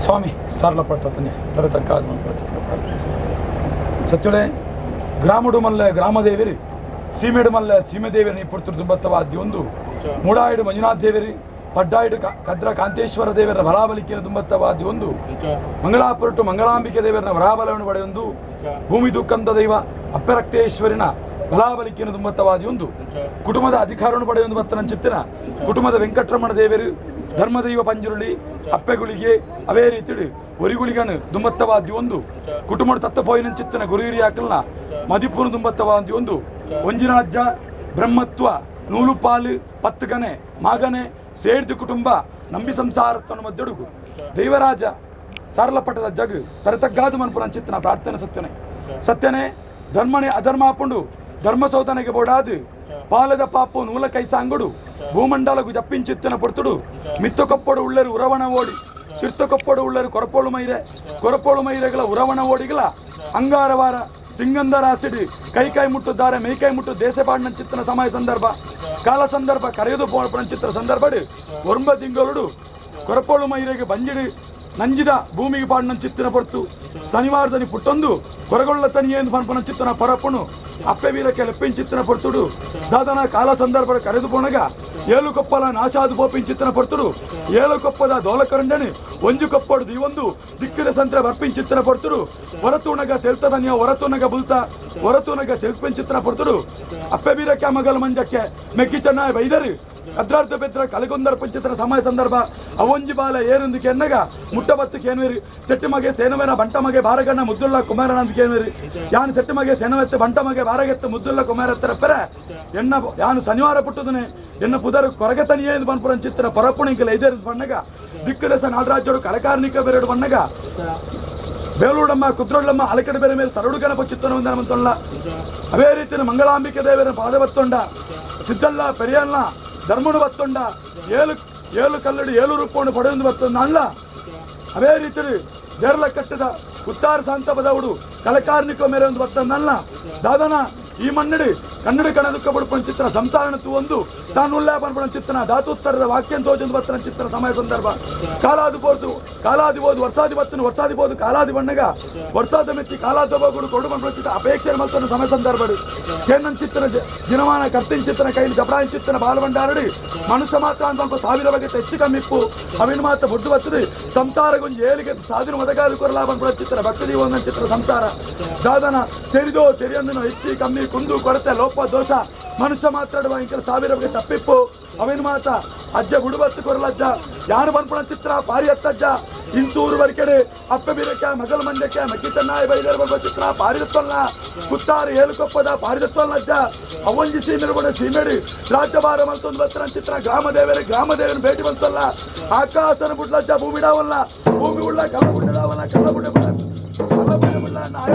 ಸ್ವಾಮಿ ಸಾರ್ಲಪಟ್ಟತನೆ ತರತಕ್ಕಾದ ಸತ್ಯುಳೆ ಗ್ರಾಮಡು ಮಲ್ಲ ಗ್ರಾಮದೇವಿರಿ ಸೀಮೆಡು ಮಲ್ಲ ಸೀಮೆದೇವಿರಿ ಪುರ್ತರು ದುಂಬತ್ತವಾದ್ಯ ಒಂದು ಮೂಡಾಯಿಡು ಮಂಜುನಾಥ ದೇವಿರಿ ಪಡ್ಡಾಯಿಡು ಕದ್ರ ಕಾಂತೇಶ್ವರ ದೇವರ ಬಲಾಬಲಿಕೆಯನ್ನು ದುಂಬತ್ತವಾದ್ಯ ಒಂದು ಮಂಗಳಾಪುರಟು ಮಂಗಳಾಂಬಿಕೆ ದೇವರ ವರಾಬಲವನ್ನು ಪಡೆಯೊಂದು ಭೂಮಿ ದುಃಖಂದ ದೈವ ಅಪ್ಪರಕ್ತೇಶ್ವರಿನ ಬಲಾಬಲಿಕೆಯನ್ನು ದುಂಬತ್ತವಾದ್ಯ ಒಂದು ಕುಟುಂಬದ ಅಧಿಕಾರವನ್ನು ಪಡೆಯೊಂದು ಬತ್ತನ ಚಿತ್ತಿನ ಕುಟುಂಬದ ವೆಂಕಟರಮಣ ದೇವರು ಧರ್ಮದೈವ ಪಂಜುರುಳಿ ಅಪ್ಪೆಗುಳಿಗೆ ಅವೇ ರೀತಿ ಒರಿಗುಳಿಗನು ದುಂಬತ್ತವಾದ್ಯ ಒಂದು ಕುಟುಂಬದ ತತ್ತ ಪೋಯಿನ ಚಿತ್ತನ ಗುರು ಹಿರಿಯಾಕಲ್ನ ಮದಿಪುರ ದುಂಬತ್ತವಾದ್ಯ ಒಂದು ಒಂಜಿನಾಜ್ಜ ಬ್ರಹ್ಮತ್ವ ನೂಲು ಪಾಲು ಪತ್ತಗನೆ ಮಗನೆ ಸೇಡ್ದು ಕುಟುಂಬ ನಂಬಿ ಸಂಸಾರತ್ವನ ಮಧ್ಯಡುಗು ದೈವರಾಜ ಸಾರಲಪಟ್ಟದ ಜಗ್ ತರತಗ್ಗಾದು ಮನ್ಪುರ ಚಿತ್ತನ ಪ್ರಾರ್ಥನೆ ಸತ್ಯನೆ ಸತ್ಯನೆ ಧರ್ಮನೆ ಅಧರ್ಮ ಹಾಕೊಂಡು ಧರ್ಮಸೌಧನೆಗೆ ಬೋಡಾದು ಪಾಲದ ಪಾಪು ನೂಲ ಕೈಸಾಂಗುಡು ಭೂಮಂಡಲಗು ಜಪ್ಪಿಂಚಿತ್ತಿನ ಪೊರ್ತುಡು ಮಿತ್ತೊಕೊಪ್ಪಡು ಉಳ್ಳರು ಉರವಣ ಓಡಿ ಚಿರ್ತಕೊಪ್ಪಡು ಉಳ್ಳರು ಕೊರಪೋಳು ಮೈರೆಗಳ ಉರವಣ ಓಡಿಗಳ ಅಂಗಾರವಾರ ಸಿಂಗಂದರಾಸಿಡಿ ಕೈ ಮುಟ್ಟುತ್ತಾರೆ ಮೇಕೈ ಮುಟ್ಟು ದೇಶಪಾಡಿನ ಚಿತ್ತನ ಸಮಯ ಸಂದರ್ಭ ಕಾಲ ಸಂದರ್ಭ ಕರೆಯುವುದು ಚಿತ್ರ ಸಂದರ್ಭ ಒಂಬ ತಿಂಗಳು ಕೊರಪೋಳು ಮೈರೆಗೆ ಬಂಜಿಡಿ ನಂಜಿದ ಭೂಮಿಗೆ ಪಾಡಿನ ಚಿತ್ತಿನ ಪೊರ್ತು ಶನಿವಾರದಲ್ಲಿ ಪುಟ್ಟೊಂದು ಕೊರಗೊಳ್ಳ ತನಿಯೇಂದು ಪನ್ಪನ ಚಿತ್ತನ ಪರಪ್ಪನು ಅಪ್ಪೆ ವೀರಕ್ಕೆ ಲೆಪ್ಪಿನ ಚಿತ್ತನ ಪೊರ್ತುಡು ದಾದನ ಕಾಲ ಸಂದರ್ಭ ಕರೆದು ಪೋಣಗ ಏಳು ಕೊಪ್ಪಲ ನಾಶಾದು ಪೋಪಿನ ಚಿತ್ತನ ಪೊರ್ತುಡು ಏಳು ಕೊಪ್ಪದ ದೋಲಕರಂಡನೆ ಒಂಜು ಕೊಪ್ಪಡು ದಿವೊಂದು ದಿಕ್ಕಿನ ಸಂತ್ರ ಬರ್ಪಿನ ಚಿತ್ತನ ಪೊರ್ತುಡು ಹೊರತೂನಗ ತೆಲ್ತದನಿಯ ಹೊರತೂನಗ ಬುಲ್ತ ಹೊರತೂನಗ ತೆಲ್ಪಿನ ಚಿತ್ತನ ಪೊರ್ತುಡು ಅಪ್ಪೆ ವೀರಕ್ಕೆ ಮಗಲ ಮಂಜಕ್ಕೆ ಮೆಕ್ಕಿ ಚೆನ್ನಾಗಿ ಬೈದರು ಕದ್ರಾರ್ಥ ಬೆತ್ರ ಕಲಗೊಂದರ ಪಂಚಿತ್ರ ಸಮಯ ಸಂದರ್ಭ ಅವೊಂಜಿ ಬಾಲ ಏರೊಂದು ಕೆನ್ನಗ ಮುಟ್ಟಬತ್ತು ಕೇನ್ವೇರಿ ಸೆಟ್ಟಿಮಗೆ ಸೇನವೇನ ಬಂಟಮಗೆ ಬಾರಗಣ್ಣ ಮುದ್ದುಲ್ಲ ಕುಮಾರನಂದ ಕೇನ್ವೇರಿ ಯಾನು ಸೆಟ್ಟಿಮಗೆ ಸೇನವೆತ್ತು ಬಂಟಮಗೆ ಬಾರಗೆತ್ತು ಮುದ್ದುಲ್ಲ ಕುಮಾರತ್ತರ ಪೆರ ಎನ್ನ ಯಾನು ಶನಿವಾರ ಪುಟ್ಟದನೆ ಎನ್ನ ಪುದರು ಕೊರಗತನಿಯೇ ಬನ್ಪುರ ಚಿತ್ರ ಪರಪ್ಪುಣಿಂಕಲ ಐದೇರು ಬಣ್ಣಗ ದಿಕ್ಕುದೆಸ ನಾಡರಾಜ್ಯರು ಕಲಕಾರ್ಣಿಕ ಬೆರಡು ಬಣ್ಣಗ ಬೇಲೂಡಮ್ಮ ಕುದ್ರೋಳಮ್ಮ ಅಲಕಡೆ ಬೇರೆ ಮೇಲೆ ತರಡು ಗಣಪ ಚಿತ್ತನವಂದನ ಮಂತೊಳ್ಳ ಅವೇ ರೀತಿಯ ಮಂಗಳಾಂಬಿಕೆ ದೇವರ ಪಾದವತ್ತೊಂಡ ಸಿದ್ದಲ್ಲ ಪೆರಿಯಲ್ಲ ಧರ್ಮನು ಬತ್ತೊಂಡ ಏಳು ಕಲ್ಲಡಿ ಏಳು ರೂಪವನ್ನು ಪಡೆಯೊಂದು ಬತ್ತೊಂದ ಅಲ್ಲ ಅವೇ ರೀತಿ ಬೇರ್ಲ ಕಟ್ಟದ ಉತ್ತಾರ ಶಾಂತ ಬದವುಡು ಕಲಕಾರ್ಣಿಕ ಮೇರೆ ಒಂದು ಬತ್ತೊಂದಲ್ಲ ದಾದನ ಈ ಮನ್ನಡಿ ಕನ್ನಡ ಕಣ ದುಃಖ ಪಡ್ಕೊಂಡು ಚಿತ್ರ ಸಂಸಾರಣತ್ತು ಒಂದು ತಾನು ಉಲ್ಲಾ ಪನ್ಪಡ ಚಿತ್ರನ ಧಾತುತ್ತರದ ವಾಕ್ಯ ತೋಜೊಂದು ಬತ್ತನ ಚಿತ್ರ ಸಮಯ ಸಂದರ್ಭ ಕಾಲಾದಿ ಬೋದು ವರ್ಷಾದಿ ಬತ್ತನು ವರ್ಷಾದಿ ಬೋದು ಕಾಲಾದಿ ಬಣ್ಣಗ ವರ್ಷಾದ ಮೆಚ್ಚಿ ಕಾಲಾದ ಹೋಗುಡು ಕೊಡು ಪನ್ಪಡ ಚಿತ್ರ ಅಪೇಕ್ಷೆ ಮತ್ತೊಂದು ಸಮಯ ಸಂದರ್ಭ ಕೇನನ್ ಚಿತ್ರ ದಿನಮಾನ ಕರ್ತಿನ ಚಿತ್ರನ ಕೈಲಿ ಜಪರಾಯನ್ ಚಿತ್ರನ ಬಾಲಬಂಡಾರಡಿ ಮನುಷ್ಯ ಮಾತ್ರ ಅಂತ ಸ್ವಲ್ಪ ಸಾವಿರ ಬಗ್ಗೆ ಹೆಚ್ಚು ಕಮ್ಮಿಪ್ಪು ಅವಿನ ಮಾತ್ರ ಬೊಡ್ಡು ಬರ್ತದೆ ಸಂಸಾರಗೊಂದು ಏಳಿಗೆ ಸಾಧನ ಮದಗಾಲು ಕೊರಲಾ ಪನ್ಪಡ ಚಿತ್ರ ಭಕ್ತಿ ಒಂದೊಂದು ಚಿತ್ರ ಸಂಸಾರ ಸಾಧನ ತೆರಿದೋ ತೆರಿಯಂದನು ಹೆಚ್ಚಿ ಕಮ್ಮಿ ಕುಂದು ಕೊರತೆ ಲೋಪ ದೋಷ ಮನುಷ್ಯ ಮಾತಾಡುವ ಇಂಕಲ ಸಾವಿರ ಬಗ್ಗೆ ತಪ್ಪಿಪ್ಪು ಅವಿನ ಮಾತ ಅಜ್ಜ ಬುಡುಬತ್ತು ಕೊರಲಜ್ಜ ಯಾರು ಬನ್ಪುಣ ಚಿತ್ರ ಪಾರಿ ಹತ್ತಜ್ಜ ಇಂತೂರು ಬರ್ಕೆಡೆ ಅಪ್ಪ ಬೀರಕ್ಕೆ ಮಗಲ್ ಮಂಡ್ಯಕ್ಕೆ ಮಕ್ಕಿ ಚೆನ್ನಾಗಿ ಬೈದೇರು ಬರುವ ಚಿತ್ರ ಪಾರಿದತ್ತಲ್ಲ ಕುತ್ತಾರು ಏಳುಕೊಪ್ಪದ ಪಾರಿದತ್ತಲ್ಲಜ್ಜ ಅವೊಂಜಿ ಸೀಮೆರು ಸೀಮೆಡಿ ರಾಜ್ಯಭಾರ ಮಲ್ತೊಂದು ಬತ್ತನ ಚಿತ್ರ ಗ್ರಾಮದೇವರ ಭೇಟಿ ಬಂತಲ್ಲ ಆಕಾಶನ ಬುಡ್ಲಜ್ಜ ಭೂಮಿಡಾವಲ್ಲ ಭೂಮಿ ಉಳ್ಳ ಕಲ್ಲ ಬುಡ್ಡಾವಲ್ಲ ಕಲ್ಲ ಬುಡ್ಡ ನಾಯ